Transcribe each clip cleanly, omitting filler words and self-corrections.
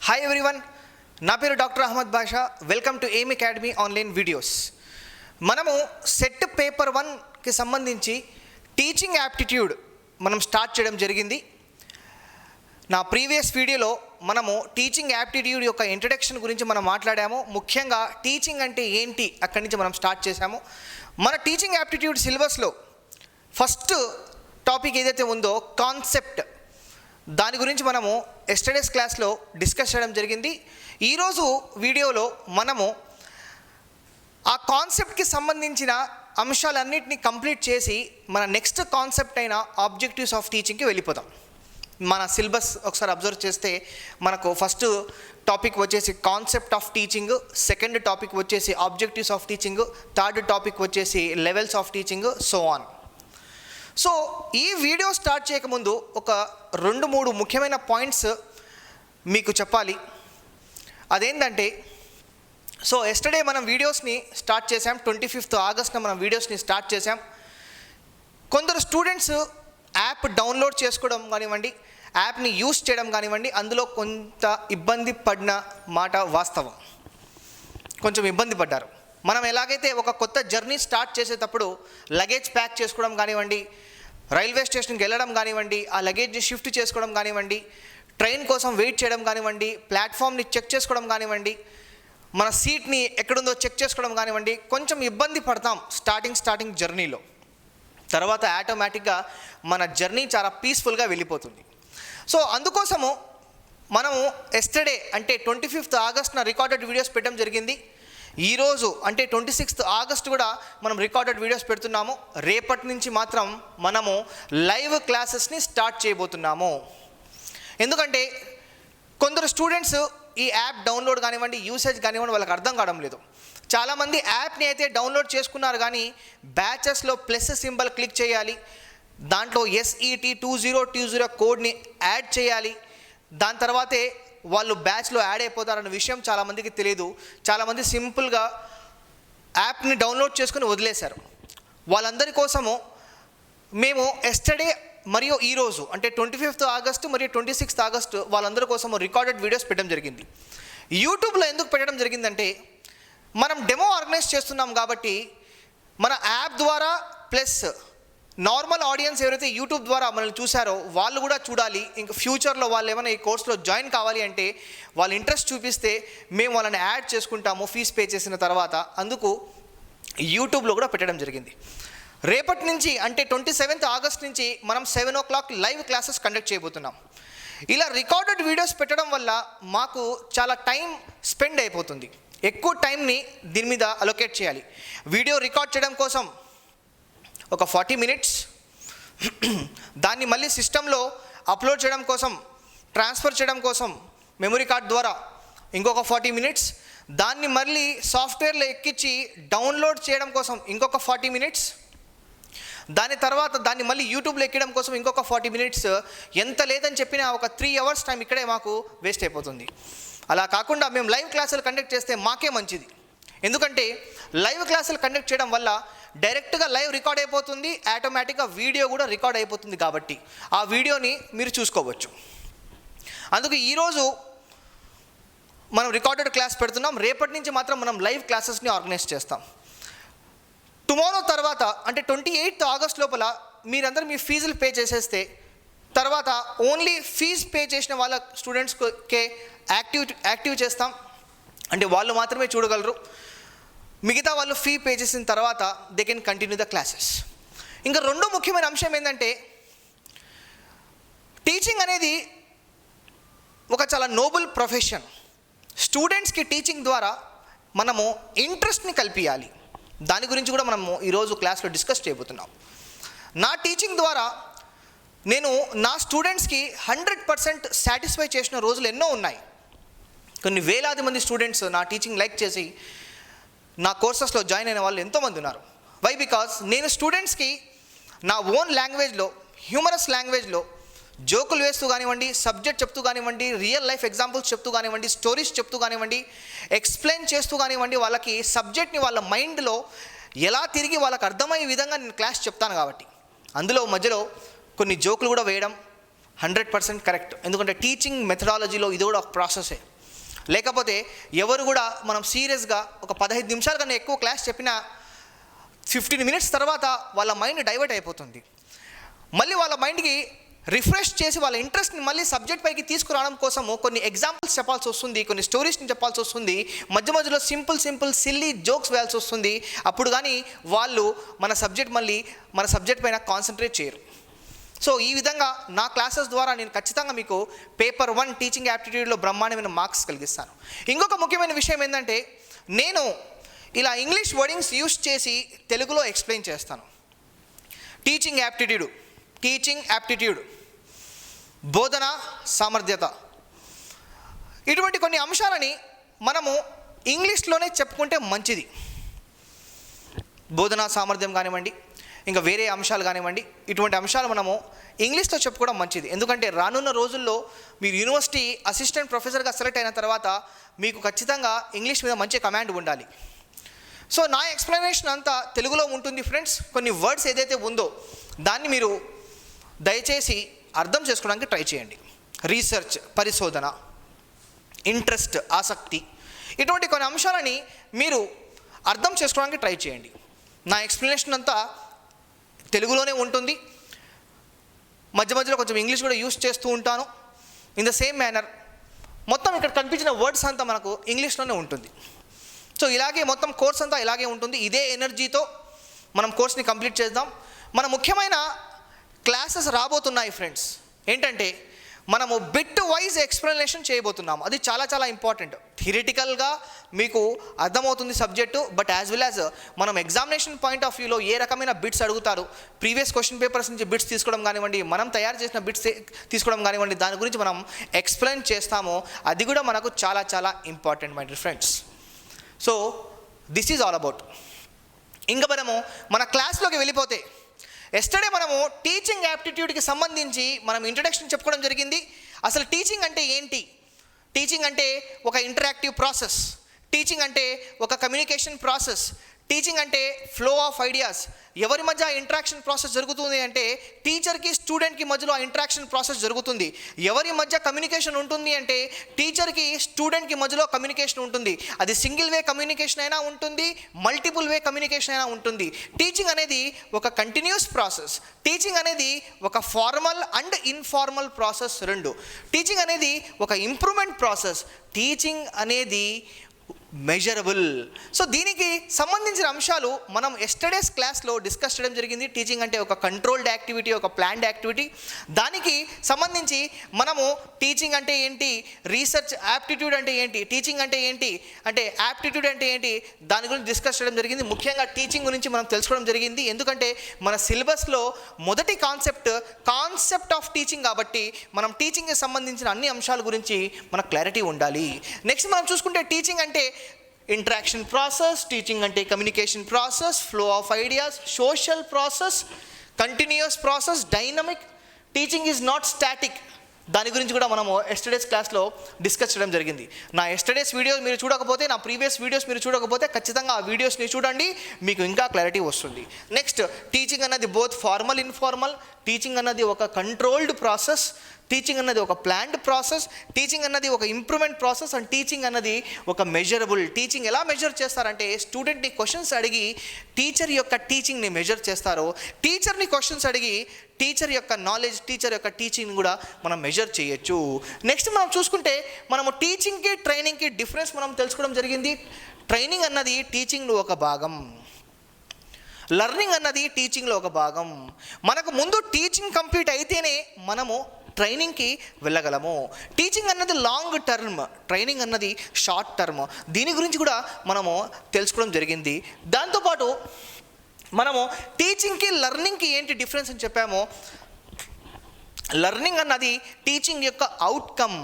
Hi everyone, నా పేరు doctor Ahmed Basha. Welcome to Aim Academy online videos. మనము సెట్ పేపర్ 1కి సంబంధించి టీచింగ్ యాప్టిట్యూడ్ మనం స్టార్ట్ చేయడం జరిగింది. నా ప్రీవియస్ వీడియోలో మనము టీచింగ్ యాప్టిట్యూడ్ యొక్క ఇంట్రడక్షన్ గురించి మనం మాట్లాడాము. ముఖ్యంగా టీచింగ్ అంటే ఏంటి అక్కడి నుంచి మనం స్టార్ట్ చేశాము. మన టీచింగ్ యాప్టిట్యూడ్ సిలబస్లో ఫస్ట్ టాపిక్ ఏదైతే ఉందో కాన్సెప్ట్, దాని గురించి మనము ఎస్టర్డేస్ క్లాస్లో డిస్కస్ చేయడం జరిగింది. ఈరోజు వీడియోలో మనము ఆ కాన్సెప్ట్కి సంబంధించిన అంశాలన్నింటినీ కంప్లీట్ చేసి మన నెక్స్ట్ కాన్సెప్ట్ అయిన ఆబ్జెక్టివ్స్ ఆఫ్ టీచింగ్కి వెళ్ళిపోతాం. మన సిలబస్ ఒకసారి అబ్జర్వ్ చేస్తే మనకు ఫస్ట్ టాపిక్ వచ్చేసి concept of teaching, second topic వచ్చేసి objectives of teaching, third topic వచ్చేసి levels of teaching, so on. So ఈ వీడియో స్టార్ట్ చేయకముందు ఒక 2-3 ముఖ్యమైన పాయింట్స్ మీకు చెప్పాలి. అదేంటంటే, సో ఎస్టర్డే మనం వీడియోస్ని స్టార్ట్ చేసాం. 25th ఆగస్ట్న మనం వీడియోస్ని స్టార్ట్ చేసాం. కొందరు స్టూడెంట్స్ యాప్ డౌన్లోడ్ చేసుకోవడం కానివ్వండి, యాప్ని యూస్ చేయడం కానివ్వండి, అందులో కొంత ఇబ్బంది పడిన మాట వాస్తవం. కొంచెం ఇబ్బంది పడ్డారు. మనం ఎలాగైతే ఒక కొత్త జర్నీ స్టార్ట్ చేసేటప్పుడు లగేజ్ ప్యాక్ చేసుకోవడం కానివ్వండి, రైల్వే స్టేషన్కి వెళ్ళడం కానివ్వండి, ఆ లగేజ్ని షిఫ్ట్ చేసుకోవడం కానివ్వండి, ట్రైన్ కోసం వెయిట్ చేయడం కానివ్వండి, ప్లాట్ఫామ్ని చెక్ చేసుకోవడం కానివ్వండి, మన సీట్ని ఎక్కడుందో చెక్ చేసుకోవడం కానివ్వండి, కొంచెం ఇబ్బంది పడతాం స్టార్టింగ్ జర్నీలో. తర్వాత ఆటోమేటిక్గా మన జర్నీ చాలా పీస్ఫుల్గా వెళ్ళిపోతుంది. సో అందుకోసము మనము ఎస్టర్డే అంటే 25th ఆగస్ట్న రికార్డెడ్ వీడియోస్ పెట్టడం జరిగింది. ఈరోజు అంటే 26th ఆగస్ట్ కూడా మనం రికార్డెడ్ వీడియోస్ పెడుతున్నాము. రేపటి నుంచి మాత్రం మనము లైవ్ క్లాసెస్ని స్టార్ట్ చేయబోతున్నాము. ఎందుకంటే కొందరు స్టూడెంట్స్ ఈ యాప్ డౌన్లోడ్ కానివ్వండి, యూసేజ్ కానివ్వండి, వాళ్ళకి అర్థం కావడం లేదు. చాలామంది యాప్ని అయితే డౌన్లోడ్ చేసుకున్నారు, కానీ బ్యాచెస్లో ప్లస్ సింబల్ క్లిక్ చేయాలి, దాంట్లో SET 2020 కోడ్ని యాడ్ చేయాలి, దాని తర్వాతే వాళ్ళు బ్యాచ్లో యాడ్ అయిపోతారన్న విషయం చాలామందికి తెలియదు. చాలామంది సింపుల్గా యాప్ని డౌన్లోడ్ చేసుకుని వదిలేశారు. వాళ్ళందరి కోసము మేము ఎస్టర్డే మరియు ఈరోజు అంటే 25th ఆగస్టు మరియు 26th ఆగస్టు వాళ్ళందరి కోసము రికార్డెడ్ వీడియోస్ పెట్టడం జరిగింది. యూట్యూబ్లో ఎందుకు పెట్టడం జరిగిందంటే, మనం డెమో ఆర్గనైజ్ చేస్తున్నాం కాబట్టి మన యాప్ ద్వారా ప్లస్ నార్మల్ ఆడియన్స్ ఎవరైతే యూట్యూబ్ ద్వారా మనల్ని చూసారో వాళ్ళు కూడా చూడాలి. ఇంకా ఫ్యూచర్లో వాళ్ళు ఏమైనా ఈ కోర్సులో జాయిన్ కావాలి అంటే వాళ్ళు ఇంట్రెస్ట్ చూపిస్తే మేము వాళ్ళని యాడ్ చేసుకుంటాము ఫీజు పే చేసిన తర్వాత. అందుకు యూట్యూబ్లో కూడా పెట్టడం జరిగింది. రేపటి నుంచి అంటే 27th ఆగస్ట్ నుంచి మనం 7 o'clock లైవ్ క్లాసెస్ కండక్ట్ చేయబోతున్నాం. ఇలా రికార్డెడ్ వీడియోస్ పెట్టడం వల్ల మాకు చాలా టైం స్పెండ్ అయిపోతుంది. ఎక్కువ టైంని దీని మీద అలొకేట్ చేయాలి. వీడియో రికార్డ్ చేయడం కోసం ఒక 40 minutes, దాన్ని మళ్ళీ సిస్టంలో అప్లోడ్ చేయడం కోసం, ట్రాన్స్ఫర్ చేయడం కోసం మెమరీ కార్డ్ ద్వారా ఇంకొక 40 minutes, దాన్ని మళ్ళీ సాఫ్ట్వేర్లో ఎక్కించి డౌన్లోడ్ చేయడం కోసం ఇంకొక 40 minutes, దాని తర్వాత దాన్ని మళ్ళీ యూట్యూబ్లో ఎక్కడం కోసం ఇంకొక 40 minutes. ఎంత లేదని చెప్పినా ఒక 3 hours టైం ఇక్కడే మాకు వేస్ట్ అయిపోతుంది. అలా కాకుండా మేము లైవ్ క్లాసులు కండక్ట్ చేస్తే మాకే మంచిది. ఎందుకంటే లైవ్ క్లాసులు కండక్ట్ చేయడం వల్ల డైరెక్ట్గా లైవ్ రికార్డ్ అయిపోతుంది, ఆటోమేటిక్గా వీడియో కూడా రికార్డ్ అయిపోతుంది కాబట్టి ఆ వీడియోని మీరు చూసుకోవచ్చు. అందుకు ఈరోజు మనం రికార్డెడ్ క్లాస్ పెడుతున్నాం. రేపటి నుంచి మాత్రం మనం లైవ్ క్లాసెస్ని ఆర్గనైజ్ చేస్తాం. టుమారో తర్వాత అంటే 28th ఆగస్ట్ లోపల మీరందరూ మీ ఫీజులు పే చేసేస్తే తర్వాత ఓన్లీ ఫీజు పే చేసిన వాళ్ళ స్టూడెంట్స్కే యాక్టివ్ చేస్తాం. అంటే వాళ్ళు మాత్రమే చూడగలరు. మిగతా వాళ్ళు ఫీ పే చేసిన తర్వాత they can continue the classes. ఇంకా రెండో ముఖ్యమైన అంశం ఏంటంటే, టీచింగ్ అనేది ఒక చాలా నోబుల్ ప్రొఫెషన్. స్టూడెంట్స్కి టీచింగ్ ద్వారా మనము ఇంట్రెస్ట్ని కల్పించాలి. దాని గురించి కూడా మనము ఈరోజు క్లాస్లో డిస్కస్ చేయబోతున్నాం. నా టీచింగ్ ద్వారా నేను నా స్టూడెంట్స్కి 100% సాటిస్ఫై చేసిన రోజులు ఎన్నో ఉన్నాయి. కొన్ని వేలాది మంది స్టూడెంట్స్ నా టీచింగ్ లైక్ చేసి నా కోర్సెస్లో జాయిన్ అయిన వాళ్ళు ఎంతోమంది ఉన్నారు. వై? బికాజ్ నేను స్టూడెంట్స్కి నా ఓన్ లాంగ్వేజ్లో, హ్యూమరస్ లాంగ్వేజ్లో జోకులు వేస్తూ కానివ్వండి, సబ్జెక్ట్ చెప్తూ కానివ్వండి, రియల్ లైఫ్ ఎగ్జాంపుల్స్ చెప్తూ కానివ్వండి, స్టోరీస్ చెప్తూ కానివ్వండి, ఎక్స్ప్లెయిన్ చేస్తూ కానివ్వండి, వాళ్ళకి సబ్జెక్ట్ని వాళ్ళ మైండ్లో ఎలా తిరిగి వాళ్ళకి అర్థమయ్యే విధంగా నేను క్లాస్ చెప్తాను. కాబట్టి అందులో మధ్యలో కొన్ని జోకులు కూడా వేయడం 100% కరెక్ట్. ఎందుకంటే టీచింగ్ మెథడాలజీలో ఇది కూడా ఒక ప్రాసెసే. లేకపోతే ఎవరు కూడా మనం సీరియస్గా ఒక 15 నిమిషాల కన్నా ఎక్కువ క్లాస్ చెప్పినా 15 మినిట్స్ తర్వాత వాళ్ళ మైండ్ డైవర్ట్ అయిపోతుంది. మళ్ళీ వాళ్ళ మైండ్కి రిఫ్రెష్ చేసి వాళ్ళ ఇంట్రెస్ట్ని మళ్ళీ సబ్జెక్ట్ పైకి తీసుకురావడం కోసము కొన్ని ఎగ్జాంపుల్స్ చెప్పాల్సి వస్తుంది, కొన్ని స్టోరీస్ని చెప్పాల్సి వస్తుంది, మధ్య మధ్యలో సింపుల్ సిల్లీ జోక్స్ వేయాల్సి వస్తుంది. అప్పుడు కానీ వాళ్ళు మన సబ్జెక్ట్ పైన కాన్సన్ట్రేట్ చేయరు. సో ఈ విధంగా నా క్లాసెస్ ద్వారా నేను ఖచ్చితంగా మీకు పేపర్ 1 టీచింగ్ యాప్టిట్యూడ్లో బ్రహ్మాండమైన మార్క్స్ కలిగిస్తాను. ఇంకొక ముఖ్యమైన విషయం ఏంటంటే, నేను ఇలా ఇంగ్లీష్ వర్డింగ్స్ యూస్ చేసి తెలుగులో ఎక్స్ప్లెయిన్ చేస్తాను. టీచింగ్ యాప్టిట్యూడ్, బోధన సామర్థ్యత, ఇటువంటి కొన్ని అంశాలని మనము ఇంగ్లీష్లోనే చెప్పుకుంటే మంచిది. బోధనా సామర్థ్యం కానివ్వండి, ఇంకా వేరే అంశాలు కానివ్వండి, ఇటువంటి అంశాలు మనము ఇంగ్లీష్లో చెప్పుకోవడం మంచిది. ఎందుకంటే రానున్న రోజుల్లో మీరు యూనివర్సిటీ అసిస్టెంట్ ప్రొఫెసర్గా సెలెక్ట్ అయిన తర్వాత మీకు ఖచ్చితంగా ఇంగ్లీష్ మీద మంచి కమాండ్ ఉండాలి. సో నా ఎక్స్ప్లెనేషన్ అంతా తెలుగులో ఉంటుంది ఫ్రెండ్స్. కొన్ని వర్డ్స్ ఏదైతే ఉందో దాన్ని మీరు దయచేసి అర్థం చేసుకోవడానికి ట్రై చేయండి. రీసెర్చ్ పరిశోధన, ఇంట్రెస్ట్ ఆసక్తి, ఇటువంటి కొన్ని అంశాలని మీరు అర్థం చేసుకోవడానికి ట్రై చేయండి. నా ఎక్స్ప్లెనేషన్ అంతా తెలుగులోనే ఉంటుంది. మధ్య మధ్యలో కొంచెం ఇంగ్లీష్ కూడా యూస్ చేస్తూ ఉంటాను. ఇన్ ద సేమ్ మేనర్ మొత్తం ఇక్కడ కనిపించిన వర్డ్స్ అంతా మనకు ఇంగ్లీష్లోనే ఉంటుంది. సో ఇలాగే మొత్తం కోర్స్ అంతా ఇలాగే ఉంటుంది. ఇదే ఎనర్జీతో మనం కోర్స్ని కంప్లీట్ చేద్దాం. మన ముఖ్యమైన క్లాసెస్ రాబోతున్నాయి ఫ్రెండ్స్. ఏంటంటే మనము బిట్ వైజ్ ఎక్స్ప్లెనేషన్ చేయబోతున్నాము. అది చాలా చాలా ఇంపార్టెంట్. థియరిటికల్గా మీకు అర్థమవుతుంది subject, but as well as మనం ఎగ్జామినేషన్ పాయింట్ ఆఫ్ వ్యూలో ఏ రకమైన బిట్స్ అడుగుతారు, ప్రీవియస్ క్వశ్చన్ పేపర్స్ నుంచి బిట్స్ తీసుకోవడం కానివ్వండి, మనం తయారు చేసిన బిట్స్ తీసుకోవడం కానివ్వండి, దాని గురించి మనం ఎక్స్ప్లెయిన్ చేస్తాము. అది కూడా మనకు చాలా చాలా important my dear friends. So this is all about. ఇంకా మనము మన క్లాస్లోకి వెళ్ళిపోతే, ఎస్టర్డే మనము టీచింగ్ యాప్టిట్యూడ్కి సంబంధించి మనం ఇంట్రడక్షన్ చెప్పుకోవడం జరిగింది. అసలు టీచింగ్ అంటే ఏంటి? టీచింగ్ అంటే ఒక ఇంటరాక్టివ్ ప్రాసెస్, టీచింగ్ అంటే ఒక కమ్యూనికేషన్ ప్రాసెస్, టీచింగ్ అంటే ఫ్లో ఆఫ్ ఐడియాస్. ఎవరి మధ్య ఇంటరాక్షన్ ప్రాసెస్ జరుగుతుంది అంటే టీచర్కి స్టూడెంట్కి మధ్యలో ఆ ఇంటరాక్షన్ ప్రాసెస్ జరుగుతుంది. ఎవరి మధ్య కమ్యూనికేషన్ ఉంటుంది అంటే టీచర్కి స్టూడెంట్కి మధ్యలో కమ్యూనికేషన్ ఉంటుంది. అది సింగిల్ వే కమ్యూనికేషన్ అయినా ఉంటుంది, మల్టిపుల్ వే కమ్యూనికేషన్ అయినా ఉంటుంది. టీచింగ్ అనేది ఒక కంటిన్యూస్ ప్రాసెస్. టీచింగ్ అనేది ఒక ఫార్మల్ అండ్ ఇన్ఫార్మల్ ప్రాసెస్ రెండు. టీచింగ్ అనేది ఒక ఇంప్రూవ్మెంట్ ప్రాసెస్. టీచింగ్ అనేది మెజరబుల్. సో దీనికి సంబంధించిన అంశాలు మనం ఎస్టర్డేస్ క్లాస్లో డిస్కస్ చేయడం జరిగింది. టీచింగ్ అంటే ఒక కంట్రోల్డ్ యాక్టివిటీ, ఒక ప్లాన్డ్ యాక్టివిటీ. దానికి సంబంధించి మనము టీచింగ్ అంటే ఏంటి, రీసెర్చ్ యాప్టిట్యూడ్ అంటే ఏంటి, టీచింగ్ అంటే ఏంటి, అంటే యాప్టిట్యూడ్ అంటే ఏంటి, దాని గురించి డిస్కస్ చేయడం జరిగింది. ముఖ్యంగా టీచింగ్ గురించి మనం తెలుసుకోవడం జరిగింది. ఎందుకంటే మన సిలబస్లో మొదటి కాన్సెప్ట్ ఆఫ్ టీచింగ్ కాబట్టి మనం టీచింగ్కి సంబంధించిన అన్ని అంశాల గురించి మనకు క్లారిటీ ఉండాలి. నెక్స్ట్ మనం చూసుకుంటే టీచింగ్ అంటే ఇంటరాక్షన్ ప్రాసెస్, టీచింగ్ అంటే communication process, flow of ideas, social process, continuous process, dynamic. Teaching is not static. దాని గురించి కూడా మనము ఎస్టర్డేస్ క్లాస్లో డిస్కస్ చేయడం జరిగింది. నా ఎస్టర్డేస్ వీడియోస్ మీరు చూడకపోతే, నా ప్రీవియస్ వీడియోస్ మీరు చూడకపోతే ఖచ్చితంగా ఆ వీడియోస్ని చూడండి, మీకు ఇంకా క్లారిటీ వస్తుంది. నెక్స్ట్, టీచింగ్ అన్నది బోత్ ఫార్మల్ ఇన్ఫార్మల్. టీచింగ్ అన్నది ఒక కంట్రోల్డ్ ప్రాసెస్, టీచింగ్ అన్నది ఒక ప్లాన్డ్ ప్రాసెస్, టీచింగ్ అన్నది ఒక ఇంప్రూవ్మెంట్ ప్రాసెస్, అండ్ టీచింగ్ అన్నది ఒక మెజరబుల్. టీచింగ్ ఎలా మెజర్ చేస్తారంటే స్టూడెంట్ని క్వశ్చన్స్ అడిగి టీచర్ యొక్క టీచింగ్ని మెజర్ చేస్తారు. టీచర్ని క్వశ్చన్స్ అడిగి టీచర్ యొక్క నాలెడ్జ్, టీచర్ యొక్క టీచింగ్ కూడా మనం మెజర్ చేయొచ్చు. నెక్స్ట్ మనం చూసుకుంటే మనము టీచింగ్కి ట్రైనింగ్కి డిఫరెన్స్ మనం తెలుసుకోవడం జరిగింది. ట్రైనింగ్ అన్నది టీచింగ్లో ఒక భాగం, లర్నింగ్ అన్నది టీచింగ్లో ఒక భాగం. మనకు ముందు టీచింగ్ కంప్లీట్ అయితేనే మనము ట్రైనింగ్కి వెళ్ళగలము. టీచింగ్ అన్నది లాంగ్ టర్మ్, ట్రైనింగ్ అన్నది షార్ట్ టర్మ్. దీని గురించి కూడా మనము తెలుసుకోవడం జరిగింది. దాంతోపాటు మనము టీచింగ్కి లర్నింగ్కి ఏంటి డిఫరెన్స్ అని చెప్పామో, లర్నింగ్ అన్నది టీచింగ్ యొక్క అవుట్కమ్.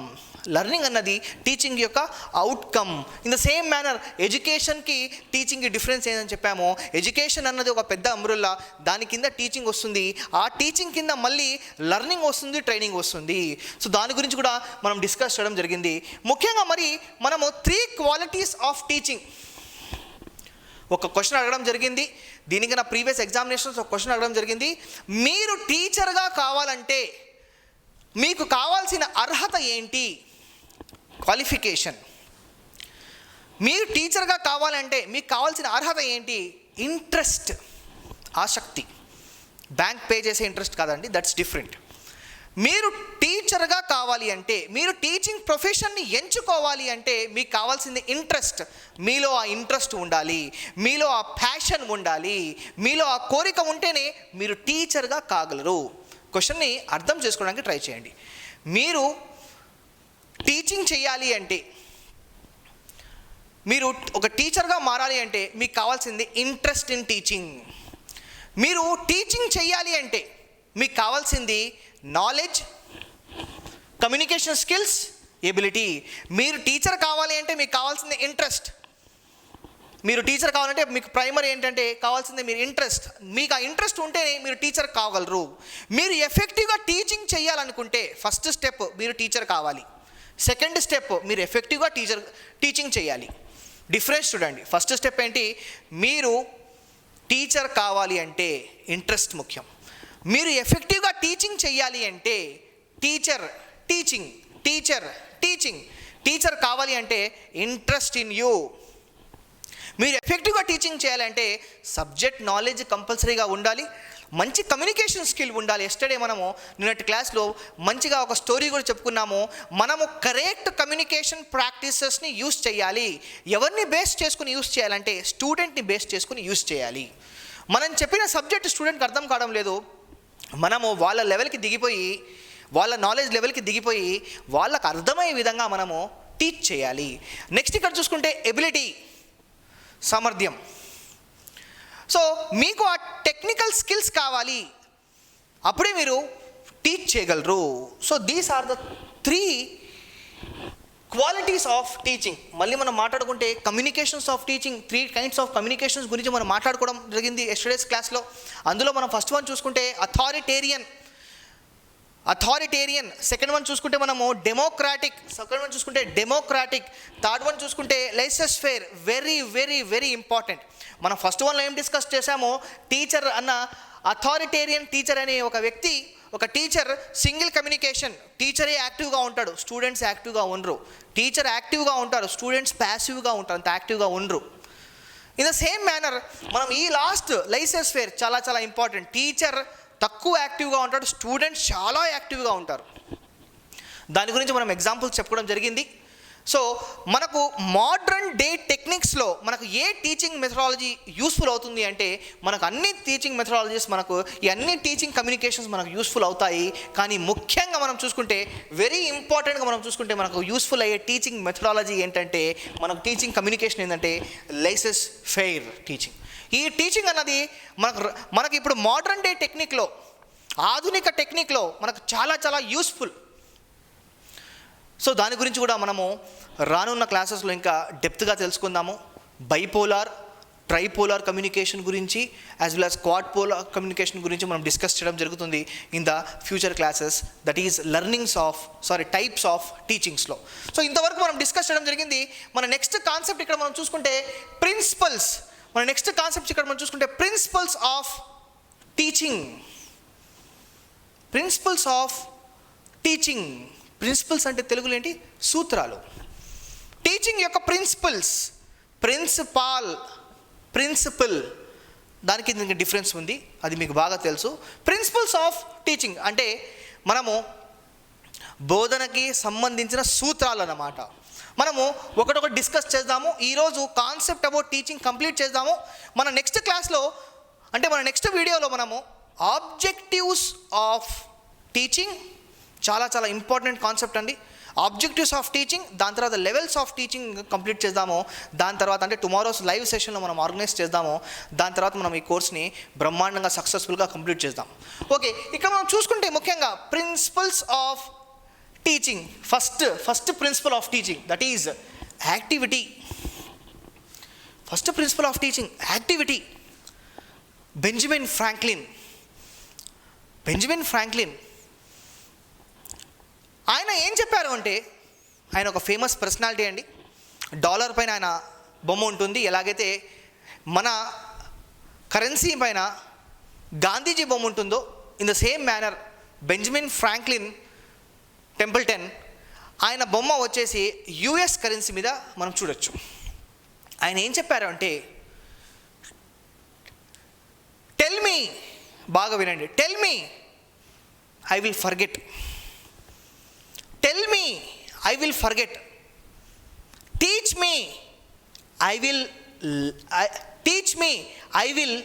లర్నింగ్ అన్నది టీచింగ్ యొక్క outcome. In the same manner ఎడ్యుకేషన్కి టీచింగ్కి డిఫరెన్స్ ఏంటని చెప్పామో, ఎడ్యుకేషన్ అన్నది ఒక పెద్ద అంబ్రెల్లా, దాని కింద టీచింగ్ వస్తుంది, ఆ టీచింగ్ కింద మళ్ళీ లర్నింగ్ వస్తుంది, ట్రైనింగ్ వస్తుంది. సో దాని గురించి కూడా మనం డిస్కస్ చేయడం జరిగింది. ముఖ్యంగా మరి మనము 3 క్వాలిటీస్ ఆఫ్ టీచింగ్ ఒక క్వశ్చన్ అడగడం జరిగింది. దీనికి నా ప్రీవియస్ ఎగ్జామినేషన్స్ ఒక క్వశ్చన్ అడగడం జరిగింది. మీరు టీచర్గా కావాలంటే మీకు కావాల్సిన అర్హత ఏంటి, క్వాలిఫికేషన్. మీరు టీచర్గా కావాలంటే మీకు కావాల్సిన అర్హత ఏంటి? ఇంట్రెస్ట్, ఆసక్తి. బ్యాంక్ పే చేసే ఇంట్రెస్ట్ కాదండి, దట్స్ డిఫరెంట్. మీరు టీచర్గా కావాలి అంటే, మీరు టీచింగ్ ప్రొఫెషన్ని ఎంచుకోవాలి అంటే మీకు కావాల్సింది ఇంట్రెస్ట్. మీలో ఆ ఇంట్రెస్ట్ ఉండాలి, మీలో ఆ ప్యాషన్ ఉండాలి, మీలో ఆ కోరిక ఉంటేనే మీరు టీచర్గా కాగలరు. క్వశ్చన్ని అర్థం చేసుకోవడానికి ట్రై చేయండి. మీరు టీచింగ్ చేయాలి అంటే, మీరు ఒక టీచర్గా మారాలి అంటే మీకు కావాల్సింది ఇంట్రెస్ట్ ఇన్ టీచింగ్. మీరు టీచింగ్ చేయాలి అంటే మీకు కావాల్సింది నాలెడ్జ్, కమ్యూనికేషన్ స్కిల్స్, ఎబిలిటీ. మీరు టీచర్ కావాలి అంటే మీకు కావాల్సింది ఇంట్రెస్ట్. మీరు టీచర్ కావాలంటే మీకు ప్రైమరీ ఏంటంటే కావాల్సింది మీరు ఇంట్రెస్ట్. మీకు ఆ ఇంట్రెస్ట్ ఉంటేనే మీరు టీచర్ కాగలరు. మీరు ఎఫెక్టివ్గా టీచింగ్ చేయాలనుకుంటే ఫస్ట్ స్టెప్ మీరు టీచర్ కావాలి. సెకండ్ స్టెప్ మీరు ఎఫెక్టివ్గా టీచింగ్ చేయాలి. డిఫరెన్స్ చూడండి. ఫస్ట్ స్టెప్ ఏంటి? మీరు టీచర్ కావాలి అంటే ఇంట్రెస్ట్ ముఖ్యం. మీరు ఎఫెక్టివ్గా టీచింగ్ చేయాలి అంటే టీచర్ కావాలి అంటే ఇంట్రెస్ట్ ఇన్ యూ. మీరు ఎఫెక్టివ్గా టీచింగ్ చేయాలంటే సబ్జెక్ట్ నాలెడ్జ్ కంపల్సరీగా ఉండాలి, మంచి కమ్యూనికేషన్ స్కిల్ ఉండాలి. ఎస్టర్డే మనము నిన్నటి క్లాస్లో మంచిగా ఒక స్టోరీ కూడా చెప్పుకున్నాము. మనము కరెక్ట్ కమ్యూనికేషన్ ప్రాక్టీసెస్ని యూస్ చేయాలి. ఎవరిని బేస్ చేసుకుని యూస్ చేయాలంటే స్టూడెంట్ని బేస్ చేసుకుని యూస్ చేయాలి. మనం చెప్పిన సబ్జెక్ట్ స్టూడెంట్కి అర్థం కావడం లేదు, మనము వాళ్ళ లెవెల్కి దిగిపోయి, వాళ్ళ నాలెడ్జ్ లెవెల్కి దిగిపోయి వాళ్ళకు అర్థమయ్యే విధంగా మనము టీచ్ చేయాలి. నెక్స్ట్ ఇక్కడ చూసుకుంటే ఎబిలిటీ, సామర్థ్యం. సో మీకు ఆ టెక్నికల్ స్కిల్స్ కావాలి, అప్పుడే మీరు టీచ్ చేయగలరు. So these are the 3 qualities of teaching. మళ్ళీ మనం మాట్లాడుకుంటే communications of teaching, 3 kinds of communications గురించి మనం మాట్లాడుకోవడం జరిగింది ఎస్టర్డేస్ క్లాస్లో. అందులో మనం ఫస్ట్ వన్ చూసుకుంటే అథారిటేరియన్, సెకండ్ వన్ చూసుకుంటే మనము డెమోక్రాటిక్, థర్డ్ వన్ చూసుకుంటే laissez faire. Very very very important. మనం ఫస్ట్ వన్లో ఏం డిస్కస్ చేసామో, టీచర్ అన్న అథారిటేరియన్ టీచర్ అనే ఒక వ్యక్తి, ఒక టీచర్ సింగిల్ కమ్యూనికేషన్. టీచరే యాక్టివ్గా ఉంటాడు, స్టూడెంట్స్ యాక్టివ్గా ఉండరు. టీచర్ యాక్టివ్గా ఉంటారు, స్టూడెంట్స్ ప్యాసివ్గా ఉంటారు, అంత యాక్టివ్గా ఉండరు. ఇన్ ద సేమ్ మేనర్ మనం ఈ లాస్ట్ లైసెస్ ఫెయిర్ చాలా చాలా ఇంపార్టెంట్. టీచర్ తక్కువ యాక్టివ్గా ఉంటాడు, స్టూడెంట్స్ చాలా యాక్టివ్గా ఉంటారు. దాని గురించి మనం ఎగ్జాంపుల్స్ చెప్పుకోవడం జరిగింది. సో మనకు మోడ్రన్ డే టెక్నిక్స్లో మనకు ఏ టీచింగ్ మెథడాలజీ యూస్ఫుల్ అవుతుంది అంటే, మనకు అన్ని టీచింగ్ మెథడాలజీస్, మనకు ఈ అన్ని టీచింగ్ కమ్యూనికేషన్స్ మనకు యూస్ఫుల్ అవుతాయి. కానీ ముఖ్యంగా మనం చూసుకుంటే, వెరీ ఇంపార్టెంట్గా మనం చూసుకుంటే మనకు యూస్ఫుల్ అయ్యే టీచింగ్ మెథడాలజీ ఏంటంటే, మనకు టీచింగ్ కమ్యూనికేషన్ ఏంటంటే లైసెస్ ఫెయిర్ టీచింగ్. ఈ టీచింగ్ అన్నది మనకు ఇప్పుడు మోడ్రన్ డే టెక్నిక్లో, ఆధునిక టెక్నిక్లో మనకు చాలా చాలా యూస్ఫుల్. సో దాని గురించి కూడా మనము రానున్న క్లాసెస్లో ఇంకా డెప్త్గా తెలుసుకుందాము. బైపోలార్, ట్రైపోలార్ కమ్యూనికేషన్ గురించి, as well as quad polar communication గురించి మనం డిస్కస్ చేయడం జరుగుతుంది in the future classes, that is types of టీచింగ్స్లో. సో ఇంతవరకు మనం డిస్కస్ చేయడం జరిగింది. మన నెక్స్ట్ కాన్సెప్ట్ ఇక్కడ మనం చూసుకుంటే ప్రిన్సిపల్స్ ఆఫ్ టీచింగ్. ప్రిన్సిపల్స్ అంటే తెలుగులో ఏంటి? సూత్రాలు. టీచింగ్ యొక్క ప్రిన్సిపల్, దానికి దీనికి డిఫరెన్స్ ఉంది, అది మీకు బాగా తెలుసు. ప్రిన్సిపల్స్ ఆఫ్ టీచింగ్ అంటే మనము బోధనకి సంబంధించిన సూత్రాలు అన్నమాట. మనము ఒకటొకటి డిస్కస్ చేద్దాము. ఈరోజు కాన్సెప్ట్ అబౌట్ టీచింగ్ కంప్లీట్ చేద్దాము. మన నెక్స్ట్ క్లాస్లో అంటే మన నెక్స్ట్ వీడియోలో మనము ఆబ్జెక్టివ్స్ ఆఫ్ టీచింగ్, చాలా చాలా ఇంపార్టెంట్ కాన్సెప్ట్ అండి. ఆబ్జెక్టివ్స్ ఆఫ్ టీచింగ్, దాని తర్వాత లెవెల్స్ ఆఫ్ టీచింగ్ కంప్లీట్ చేద్దాము. దాని తర్వాత అంటే టుమారోస్ లైవ్ సెషన్లో మనం ఆర్గనైజ్ చేద్దాము. దాని తర్వాత మనం ఈ కోర్స్ని బ్రహ్మాండంగా సక్సెస్ఫుల్గా కంప్లీట్ చేద్దాం. ఓకే, ఇక్కడ మనం చూసుకుంటే ముఖ్యంగా principles of teaching. First principle of teaching, that is activity. First principle of teaching activity. Benjamin Franklin ఆయన ఏం చెప్పారు అంటే, ఆయన ఒక ఫేమస్ పర్సనాలిటీ అండి. డాలర్ పైన ఆయన బొమ్మ ఉంటుంది, ఎలాగైతే మన కరెన్సీ పైన గాంధీజీ బొమ్మ ఉంటుందో, in the same manner Benjamin Franklin Templeton ఆయన బొమ్మ వచ్చేసి యుఎస్ కరెన్సీ మీద మనం చూడొచ్చు. ఆయన ఏం చెప్పారు అంటే, టెల్ మీ, బాగా వినండి, tell me I will forget, tell me I will forget, teach me I will teach me I will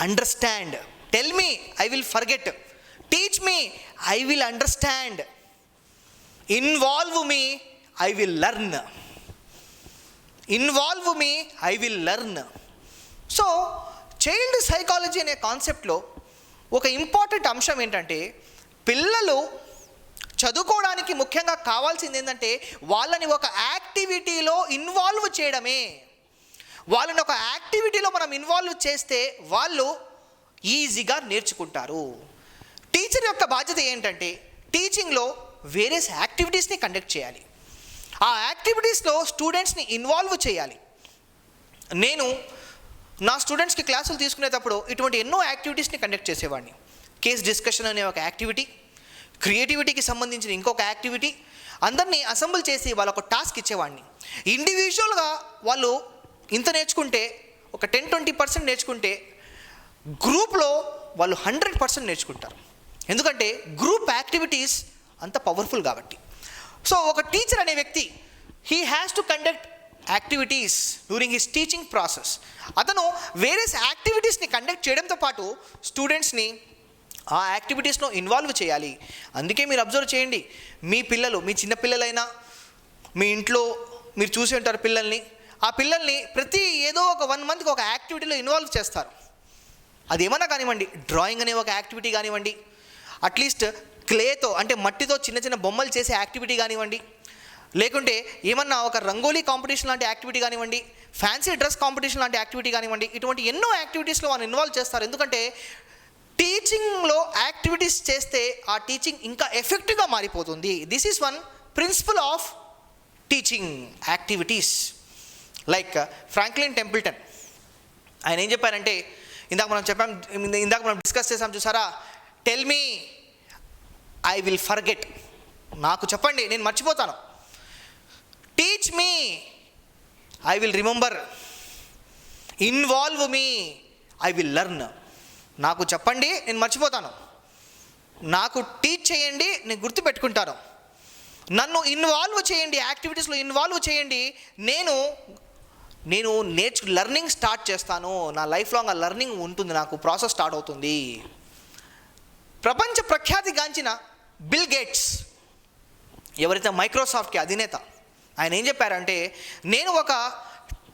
understand, tell me I will forget, teach me I will understand, involve me I will learn, involve me I will learn. So child psychology అనే కాన్సెప్ట్లో ఒక important అంశం ఏంటంటే, పిల్లలు చదువుకోవడానికి ముఖ్యంగా కావాల్సింది ఏంటంటే వాళ్ళని ఒక యాక్టివిటీలో ఇన్వాల్వ్ చేయడమే. వాళ్ళని ఒక యాక్టివిటీలో మనం ఇన్వాల్వ్ చేస్తే వాళ్ళు ఈజీగా నేర్చుకుంటారు. టీచర్ యొక్క బాధ్యత ఏంటంటే టీచింగ్లో వేరియస్ యాక్టివిటీస్ని కండక్ట్ చేయాలి, ఆ యాక్టివిటీస్లో స్టూడెంట్స్ని ఇన్వాల్వ్ చేయాలి. నేను నా స్టూడెంట్స్కి క్లాసులు తీసుకునేటప్పుడు ఇటువంటి ఎన్నో యాక్టివిటీస్ని కండక్ట్ చేసేవాడిని. కేస్ డిస్కషన్ అనే ఒక యాక్టివిటీ, క్రియేటివిటీకి సంబంధించిన ఇంకొక యాక్టివిటీ, అందరినీ అసెంబుల్ చేసి వాళ్ళకు టాస్క్ ఇచ్చేవాడిని. ఇండివిజువల్గా వాళ్ళు ఇంత నేర్చుకుంటే, ఒక 10-20% నేర్చుకుంటే, గ్రూప్లో వాళ్ళు 100% నేర్చుకుంటారు. ఎందుకంటే గ్రూప్ యాక్టివిటీస్ అంత పవర్ఫుల్ కాబట్టి. సో ఒక టీచర్ అనే వ్యక్తి he has to conduct activities during his teaching process. అతను వేరియస్ యాక్టివిటీస్ని కండక్ట్ చేయడంతో పాటు స్టూడెంట్స్ని ఆ యాక్టివిటీస్లో ఇన్వాల్వ్ చేయాలి. అందుకే మీరు అబ్జర్వ్ చేయండి, మీ పిల్లలు, మీ చిన్న పిల్లలైనా మీ ఇంట్లో మీరు చూసి ఉంటారు పిల్లల్ని, ఆ పిల్లల్ని ప్రతి ఏదో ఒక 1 మంత్కి ఒక యాక్టివిటీలో ఇన్వాల్వ్ చేస్తారు. అది ఏమన్నా కానివ్వండి, డ్రాయింగ్ అనే ఒక యాక్టివిటీ కానివ్వండి, అట్లీస్ట్ క్లేతో అంటే మట్టితో చిన్న చిన్న బొమ్మలు చేసే యాక్టివిటీ కానివ్వండి, లేకుంటే ఏమన్నా ఒక రంగోలీ కాంపిటీషన్ లాంటి యాక్టివిటీ కానివ్వండి, ఫ్యాన్సీ డ్రెస్ కాంపిటీషన్ లాంటి యాక్టివిటీ కానివ్వండి, ఇటువంటి ఎన్నో యాక్టివిటీస్లో వాళ్ళు ఇన్వాల్వ్ చేస్తారు. ఎందుకంటే టీచింగ్లో యాక్టివిటీస్ చేస్తే ఆ టీచింగ్ ఇంకా ఎఫెక్టివ్గా మారిపోతుంది. This is one principle of teaching activities. Like Franklin Templeton, ఆయన ఏం చెప్పారంటే, ఇందాక మనం డిస్కస్ చేసాం చూసారా, tell me I will forget, నాకు చెప్పండి నేను మర్చిపోతాను, teach me I will remember, involve me I will learn. నాకు చెప్పండి నేను మర్చిపోతాను, నాకు టీచ్ చేయండి నేను గుర్తుపెట్టుకుంటాను, నన్ను ఇన్వాల్వ్ చేయండి, యాక్టివిటీస్లో ఇన్వాల్వ్ చేయండి, నేను లెర్నింగ్ స్టార్ట్ చేస్తాను, నా లైఫ్ లాంగ్ ఆ లెర్నింగ్ ఉంటుంది, నాకు ప్రాసెస్ స్టార్ట్ అవుతుంది. ప్రపంచ ప్రఖ్యాతిగాంచిన బిల్ గేట్స్, ఎవరైతే మైక్రోసాఫ్ట్కి అధినేత, ఆయన ఏం చెప్పారంటే, నేను ఒక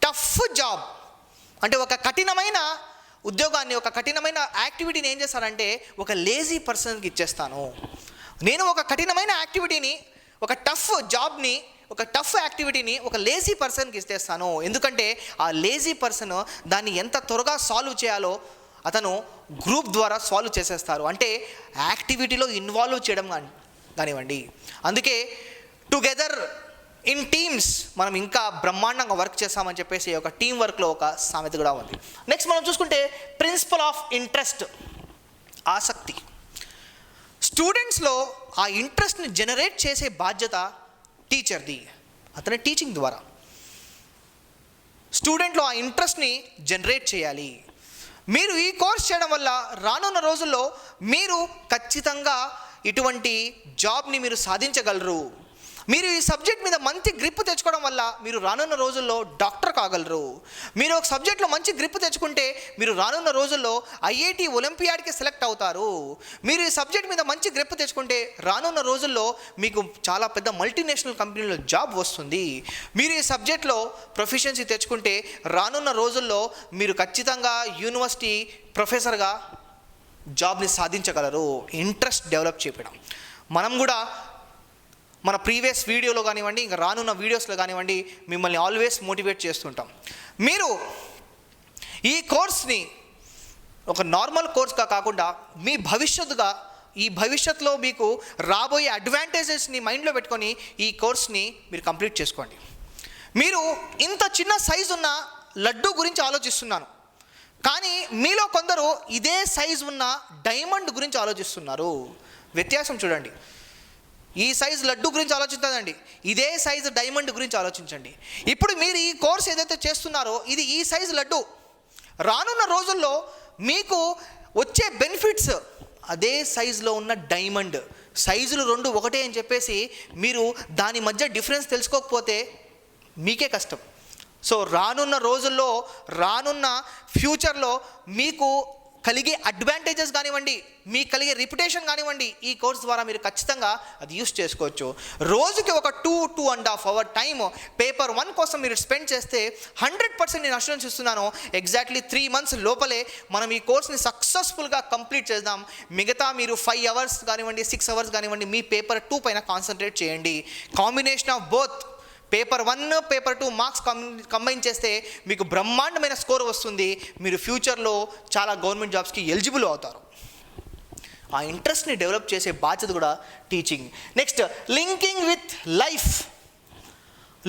టఫ్ జాబ్ అంటే ఒక కఠినమైన ఉద్యోగాన్ని, ఒక కఠినమైన యాక్టివిటీని ఏం చేస్తానంటే ఒక లేజీ పర్సన్కి ఇచ్చేస్తాను. నేను ఒక కఠినమైన యాక్టివిటీని, ఒక టఫ్ జాబ్ని, ఒక టఫ్ యాక్టివిటీని ఒక లేజీ పర్సన్కి ఇచ్చేస్తాను. ఎందుకంటే ఆ లేజీ పర్సన్ దాన్ని ఎంత త్వరగా సాల్వ్ చేయాలో అతను గ్రూప్ ద్వారా సాల్వ్ చేసేస్తారు. అంటే యాక్టివిటీలో ఇన్వాల్వ్ చేయడం కానివ్వండి. అందుకే టుగెదర్ ఇన్ టీమ్స్ మనం ఇంకా బ్రహ్మాండంగా వర్క్ చేస్తామని చెప్పేసి ఒక టీం వర్క్లో ఒక సామెత కూడా ఉంది. నెక్స్ట్ మనం చూసుకుంటే ప్రిన్సిపల్ ఆఫ్ ఇంట్రెస్ట్, ఆసక్తి. స్టూడెంట్స్లో ఆ ఇంట్రెస్ట్ని జనరేట్ చేసే బాధ్యత టీచర్ది. అతని టీచింగ్ ద్వారా స్టూడెంట్లో ఆ ఇంట్రెస్ట్ని జనరేట్ చేయాలి. మీరు ఈ కోర్స్ చేయడం వల్ల రానున్న రోజుల్లో మీరు ఖచ్చితంగా ఇటువంటి జాబ్ని మీరు సాధించగలరు. మీరు ఈ సబ్జెక్ట్ మీద మంచి గ్రిప్ తెచ్చుకోవడం వల్ల మీరు రానున్న రోజుల్లో డాక్టర్ కాగలరు. మీరు ఒక సబ్జెక్ట్లో మంచి గ్రిప్ తెచ్చుకుంటే మీరు రానున్న రోజుల్లో ఐఐటి ఒలింపియాడ్కి సెలెక్ట్ అవుతారు. మీరు ఈ సబ్జెక్ట్ మీద మంచి గ్రిప్ తెచ్చుకుంటే రానున్న రోజుల్లో మీకు చాలా పెద్ద మల్టీనేషనల్ కంపెనీలో జాబ్ వస్తుంది. మీరు ఈ సబ్జెక్ట్లో ప్రొఫిషియన్సీ తెచ్చుకుంటే రానున్న రోజుల్లో మీరు ఖచ్చితంగా యూనివర్సిటీ ప్రొఫెసర్గా జాబ్ని సాధించగలరు. ఇంట్రెస్ట్ డెవలప్ చేయడం. మనం కూడా మన ప్రీవియస్ వీడియోలో కానివ్వండి, ఇంకా రానున్న వీడియోస్లో కానివ్వండి, మిమ్మల్ని ఆల్వేస్ మోటివేట్ చేస్తుంటాం. మీరు ఈ కోర్స్ని ఒక నార్మల్ కోర్స్గా కాకుండా మీ భవిష్యత్తుగా, ఈ భవిష్యత్తులో మీకు రాబోయే అడ్వాంటేజెస్ని మైండ్లో పెట్టుకొని ఈ కోర్స్ని మీరు కంప్లీట్ చేసుకోండి. మీరు ఇంత చిన్న సైజు ఉన్న లడ్డు గురించి ఆలోచిస్తున్నాను, కానీ మీలో కొందరు ఇదే సైజు ఉన్న డైమండ్ గురించి ఆలోచిస్తున్నారు. వ్యత్యాసం చూడండి. ఈ సైజు లడ్డు గురించి ఆలోచించదండి, ఇదే సైజు డైమండ్ గురించి ఆలోచించండి. ఇప్పుడు మీరు ఈ కోర్స్ ఏదైతే చేస్తున్నారో ఇది ఈ సైజు లడ్డు. రానున్న రోజుల్లో మీకు వచ్చే బెనిఫిట్స్ అదే సైజులో ఉన్న డైమండ్. సైజులు రెండు ఒకటే అని చెప్పేసి మీరు దాని మధ్య డిఫరెన్స్ తెలుసుకోకపోతే మీకే కష్టం. సో రానున్న రోజుల్లో, రానున్న ఫ్యూచర్లో మీకు కలిగే అడ్వాంటేజెస్ కానివ్వండి, మీకు కలిగే రిప్యుటేషన్ కానివ్వండి, ఈ కోర్స్ ద్వారా మీరు ఖచ్చితంగా అది యూస్ చేసుకోవచ్చు. రోజుకి ఒక 2.5 అవర్ టైం పేపర్ 1 కోసం మీరు స్పెండ్ చేస్తే 100% నేను అష్యూరెన్స్ ఇస్తున్నాను, ఎగ్జాక్ట్లీ 3 months లోపలే మనం ఈ కోర్స్ని సక్సెస్ఫుల్గా కంప్లీట్ చేద్దాం. మిగతా మీరు 5 hours కానివ్వండి, 6 hours కానివ్వండి, మీ పేపర్ 2 పైన కాన్సన్ట్రేట్ చేయండి. Combination of both paper 1, paper 2 marks combine చేస్తే మీకు బ్రహ్మాండమైన స్కోర్ వస్తుంది. మీరు ఫ్యూచర్లో చాలా గవర్నమెంట్ జాబ్స్కి ఎలిజిబుల్ అవుతారు. ఆ ఇంట్రెస్ట్ని డెవలప్ చేసే బాధ్యత కూడా teaching. Next, linking with life.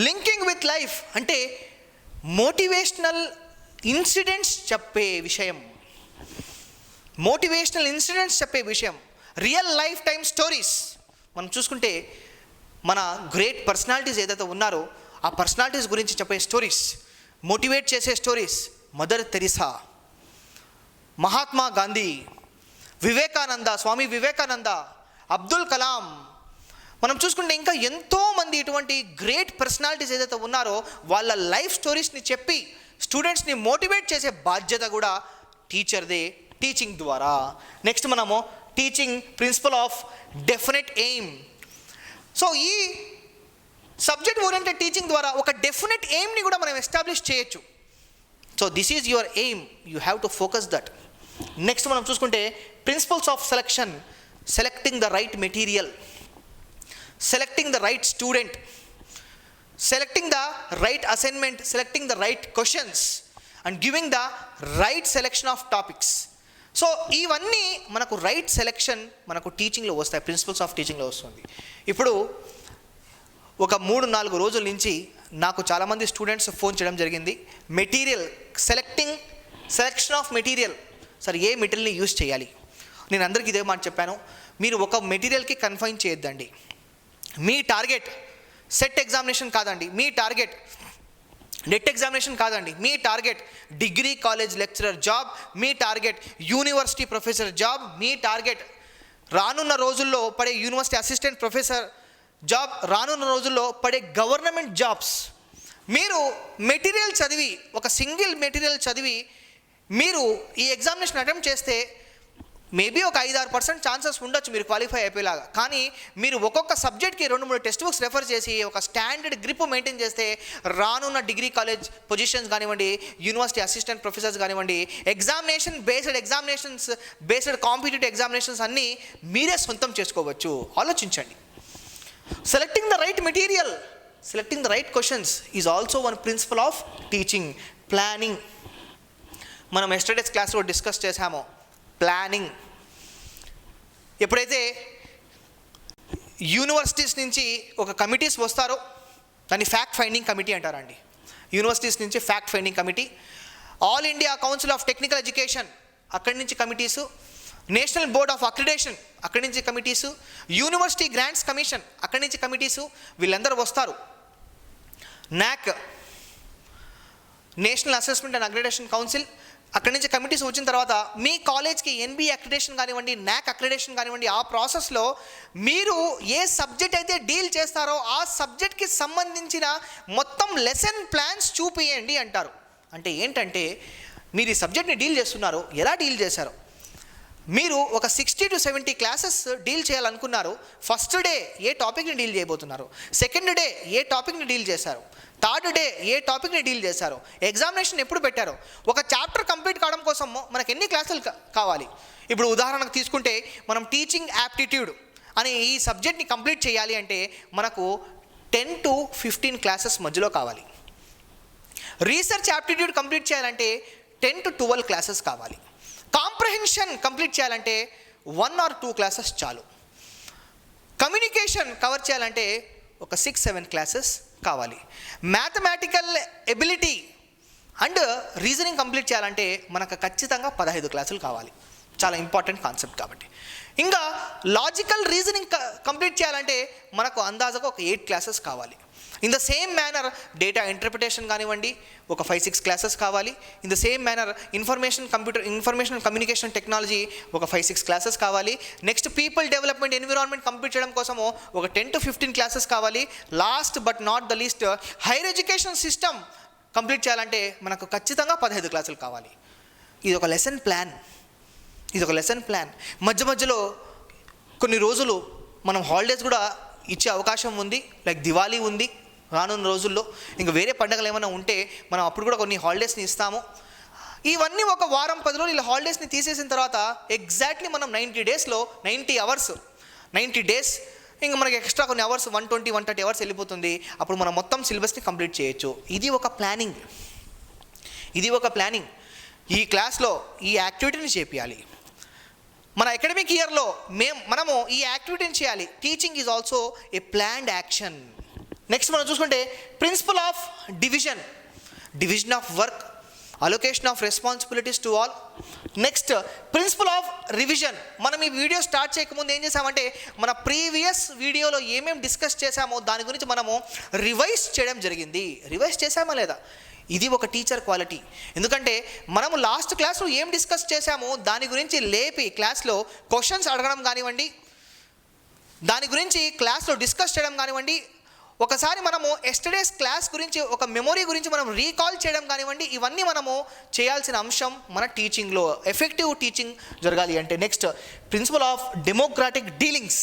Linking with life అంటే మోటివేషనల్ ఇన్సిడెంట్స్ చెప్పే విషయం. మోటివేషనల్ ఇన్సిడెంట్స్ చెప్పే విషయం, రియల్ లైఫ్ టైమ్ స్టోరీస్. మనం చూసుకుంటే మన గ్రేట్ పర్సనాలిటీస్ ఏదైతే ఉన్నారో ఆ పర్సనాలిటీస్ గురించి చెప్పే స్టోరీస్, మోటివేట్ చేసే stories. Mother Teresa, Mahatma Gandhi, Vivekananda, Swami Vivekananda, Abdul Kalam. మనం చూసుకుంటే ఇంకా ఎంతోమంది ఇటువంటి గ్రేట్ పర్సనాలిటీస్ ఏదైతే ఉన్నారో వాళ్ళ లైఫ్ స్టోరీస్ని చెప్పి స్టూడెంట్స్ని మోటివేట్ చేసే బాధ్యత కూడా టీచర్దే, టీచింగ్ ద్వారా. నెక్స్ట్ మనము teaching principle of definite aim. So ఈ సబ్జెక్ట్ ఓరియంటెడ్ టీచింగ్ ద్వారా ఒక డెఫినెట్ ఎయిమ్ని కూడా మనం ఎస్టాబ్లిష్ చేయొచ్చు. So this is your aim, you have to focus that. Next మనం చూసుకుంటే principles of selection, selecting the right material, selecting the right student, selecting the right assignment, selecting the right questions and giving the right selection of topics. So ఇవన్నీ మనకు right selection మనకు టీచింగ్లో వస్తాయి, principles of టీచింగ్లో వస్తుంది. ఇప్పుడు ఒక 3-4 రోజుల నుంచి నాకు చాలామంది స్టూడెంట్స్ ఫోన్ చేయడం జరిగింది. Material selection of material, sir ఏ మెటీరియల్ని యూజ్ చేయాలి? నేను అందరికీ ఇదే మాట చెప్పాను, మీరు ఒక మెటీరియల్కి కన్ఫైన్ చేయొద్దండి. మీ టార్గెట్ సెట్ ఎగ్జామినేషన్ కాదండి, మీ టార్గెట్ నెట్ ఎగ్జామినేషన్ కాదండి, మీ target degree college lecturer job, మీ టార్గెట్ యూనివర్సిటీ ప్రొఫెసర్ జాబ్, మీ టార్గెట్ రానున్న రోజుల్లో పడే యూనివర్సిటీ అసిస్టెంట్ ప్రొఫెసర్ జాబ్, రానున్న రోజుల్లో పడే గవర్నమెంట్ జాబ్స్. మీరు మెటీరియల్ చదివి, ఒక సింగిల్ మెటీరియల్ చదివి మీరు ఈ ఎగ్జామినేషన్ అటెంప్ట్ చేస్తే మేబీ ఒక 5-6% ఛాన్సెస్ ఉండొచ్చు మీరు క్వాలిఫై అయిపోయేలాగా. కానీ మీరు ఒక్కొక్క సబ్జెక్ట్కి 2-3 టెక్స్ట్ బుక్స్ రెఫర్ చేసి ఒక స్టాండర్డ్ గ్రిప్ మెయింటైన్ చేస్తే రానున్న డిగ్రీ కాలేజ్ పొజిషన్స్ కానివ్వండి, యూనివర్సిటీ అసిస్టెంట్ ప్రొఫెసర్స్ కానివ్వండి, ఎగ్జామినేషన్స్ బేస్డ్ కాంపిటేటివ్ ఎగ్జామినేషన్స్ అన్నీ మీరే సొంతం చేసుకోవచ్చు. ఆలోచించండి. Selecting the right material, selecting the right questions is also one principle of teaching. Planning, మనం ఎస్టర్డేస్ క్లాస్లో డిస్కస్ చేశామో ప్లానింగ్. ఎప్పుడైతే యూనివర్సిటీస్ నుంచి ఒక కమిటీస్ వస్తారో దాన్ని ఫ్యాక్ట్ ఫైండింగ్ కమిటీ అంటారండి. యూనివర్సిటీస్ నుంచి fact finding committee, all India council of technical education అక్కడి నుంచి committees, national board of accreditation అక్కడి నుంచి కమిటీసు, యూనివర్సిటీ గ్రాంట్స్ కమిషన్ అక్కడి నుంచి కమిటీసు, వీళ్ళందరూ వస్తారు. నాక్, national assessment and accreditation council అక్కడి నుంచి కమిటీస్ వచ్చిన తర్వాత మీ కాలేజ్కి ఎన్బిఏ అక్రిడేషన్ కానివ్వండి, నాక్ అక్రిడేషన్ కానివ్వండి, ఆ ప్రాసెస్లో మీరు ఏ సబ్జెక్ట్ అయితే డీల్ చేస్తారో ఆ సబ్జెక్ట్కి సంబంధించిన మొత్తం లెసన్ ప్లాన్స్ చూపియండి అంటారు. అంటే ఏంటంటే మీరు ఈ సబ్జెక్ట్ని డీల్ చేస్తున్నారో ఎలా డీల్ చేశారో, మీరు ఒక 60 to 70 క్లాసెస్ డీల్ చేయాలనుకున్నారు. ఫస్ట్ డే ఏ టాపిక్ని డీల్ చేయబోతున్నారు, సెకండ్ డే ఏ టాపిక్ని డీల్ చేశారు, థర్డ్ డే ఏ టాపిక్ని డీల్ చేశారు, ఎగ్జామినేషన్ ఎప్పుడు పెట్టారు, ఒక చాప్టర్ కంప్లీట్ కావడం కోసం మనకు ఎన్ని క్లాసులు కావాలి. ఇప్పుడు ఉదాహరణకు తీసుకుంటే మనం టీచింగ్ యాప్టిట్యూడ్ అనే ఈ సబ్జెక్ట్ని కంప్లీట్ చేయాలి అంటే మనకు 10 to 15 క్లాసెస్ మధ్యలో కావాలి. రీసెర్చ్ యాప్టిట్యూడ్ కంప్లీట్ చేయాలంటే 10 to 12 క్లాసెస్ కావాలి. కాంప్రహెన్షన్ కంప్లీట్ చేయాలంటే 1 or 2 క్లాసెస్ చాలు. కమ్యూనికేషన్ కవర్ చేయాలంటే ఒక 6-7 క్లాసెస్ కావాలి. Mathematical ability and reasoning complete చేయాలంటే మనకు ఖచ్చితంగా 15 క్లాసులు కావాలి. చాలా ఇంపార్టెంట్ కాన్సెప్ట్ కాబట్టి. ఇంకా లాజికల్ రీజనింగ్ కంప్లీట్ చేయాలంటే మనకు అందాజగా ఒక 8 క్లాసెస్ కావాలి. In the same manner data interpretation కానివ్వండి ఒక 5-6 క్లాసెస్ కావాలి. In the same manner information and communication technology ఒక 5-6 క్లాసెస్ కావాలి. Next people development environment complete చేయడం కోసము ఒక 10 to 15 క్లాసెస్ కావాలి. Last but not the least higher education system complete చేయాలంటే మనకు ఖచ్చితంగా 15 క్లాసులు కావాలి. ఇది ఒక లెసన్ ప్లాన్. మధ్య మధ్యలో కొన్ని రోజులు మనం హాలిడేస్ కూడా ఇచ్చే అవకాశం ఉంది. లైక్ దివాళీ ఉంది రానున్న రోజుల్లో, ఇంకా వేరే పండుగలు ఏమైనా ఉంటే మనం అప్పుడు కూడా కొన్ని హాలిడేస్ని ఇస్తాము. ఇవన్నీ ఒక వారం 10 రోజులు ఇలా హాలిడేస్ని తీసేసిన తర్వాత ఎగ్జాక్ట్లీ మనం 90 డేస్లో 90 డేస్ ఇంకా మనకి ఎక్స్ట్రా కొన్ని అవర్స్ 120-130 అవర్స్ వెళ్ళిపోతుంది. అప్పుడు మనం మొత్తం సిలబస్ని కంప్లీట్ చేయొచ్చు. ఇది ఒక ప్లానింగ్. ఈ క్లాస్లో ఈ యాక్టివిటీని చేయాలి. మన అకాడమిక్ ఇయర్లో మనము ఈ యాక్టివిటీని చేయాలి. Teaching is also a planned action. Next మనం చూసుకుంటే principle of division of work, allocation of responsibilities to all. Next principle of revision. మనం ఈ వీడియో స్టార్ట్ చేయకముందు ఏం చేసామంటే మన ప్రీవియస్ వీడియోలో ఏమేమి డిస్కస్ చేసామో దాని గురించి మనము రివైజ్ చేయడం జరిగింది. రివైజ్ చేసామా లేదా? ఇది ఒక టీచర్ క్వాలిటీ. ఎందుకంటే మనము లాస్ట్ క్లాస్లో ఏం డిస్కస్ చేశామో దాని గురించి లేపి క్లాస్లో క్వశ్చన్స్ అడగడం కానివ్వండి, దాని గురించి క్లాస్లో డిస్కస్ చేయడం కానివ్వండి, ఒకసారి మనము ఎస్టర్డేస్ క్లాస్ గురించి ఒక మెమొరీ గురించి మనం రీకాల్ చేయడం కానివ్వండి, ఇవన్నీ మనము చేయాల్సిన అంశం మన టీచింగ్లో. ఎఫెక్టివ్ టీచింగ్ జరగాలి అంటే next principle of democratic dealings.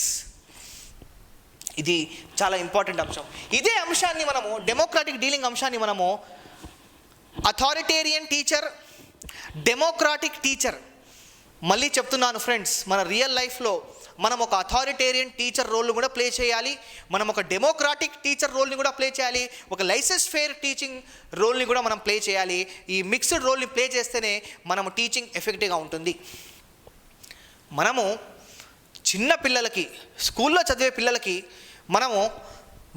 ఇది చాలా ఇంపార్టెంట్ అంశం. ఇదే అంశాన్ని మనము డెమోక్రాటిక్ డీలింగ్ అంశాన్ని మనము అథారిటేరియన్ టీచర్, డెమోక్రాటిక్ టీచర్. మళ్ళీ చెప్తున్నాను ఫ్రెండ్స్, మన రియల్ లైఫ్లో మనం ఒక అథారిటేరియన్ టీచర్ రోల్ని కూడా ప్లే చేయాలి, మనం ఒక డెమోక్రాటిక్ టీచర్ రోల్ని కూడా ప్లే చేయాలి, ఒక లైసెన్స్ ఫేర్ టీచింగ్ రోల్ని కూడా మనం ప్లే చేయాలి. ఈ మిక్స్డ్ రోల్ని ప్లే చేస్తేనే మనము టీచింగ్ ఎఫెక్టివ్గా ఉంటుంది. మనము చిన్న పిల్లలకి, స్కూల్లో చదివే పిల్లలకి మనము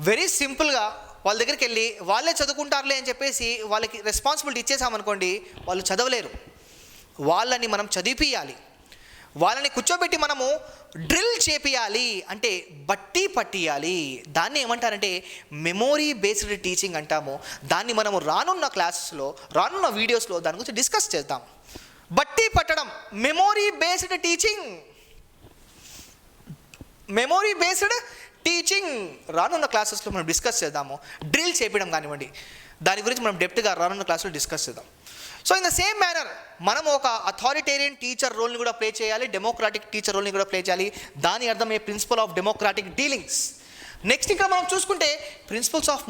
వెరీ సింపుల్గా వాళ్ళ దగ్గరికి వెళ్ళి వాళ్ళే చదువుకుంటారులే అని చెప్పేసి వాళ్ళకి రెస్పాన్సిబిలిటీ ఇచ్చేసామనుకోండి, వాళ్ళు చదవలేరు. వాళ్ళని మనం చదివిపియాలి, వాళ్ళని కూర్చోబెట్టి మనము డ్రిల్ చేపియాలి, అంటే బట్టి పట్టియాలి. దాన్ని ఏమంటారంటే మెమొరీ బేస్డ్ టీచింగ్ అంటాము. దాన్ని మనము రానున్న క్లాసెస్లో, రానున్న వీడియోస్లో దాని గురించి డిస్కస్ చేద్దాం. బట్టి పట్టడం, మెమొరీ బేస్డ్ టీచింగ్ రానున్న క్లాసెస్లో మనం డిస్కస్ చేద్దాము. డ్రిల్ చేపించడం కానివ్వండి, దాని గురించి మనం డెప్త్గా రానున్న క్లాస్లో డిస్కస్ చేద్దాం. So in the same manner మనం ఒక అథారిటేరియన్ టీచర్ రోల్ని కూడా ప్లే చేయాలి, డెమోక్రాటిక్ టీచర్ రోల్ని కూడా ప్లే చేయాలి. దాని అర్థమే principle of democratic dealings. Next ఇక్కడ మనం చూసుకుంటే ప్రిన్సిపల్స్ ఆఫ్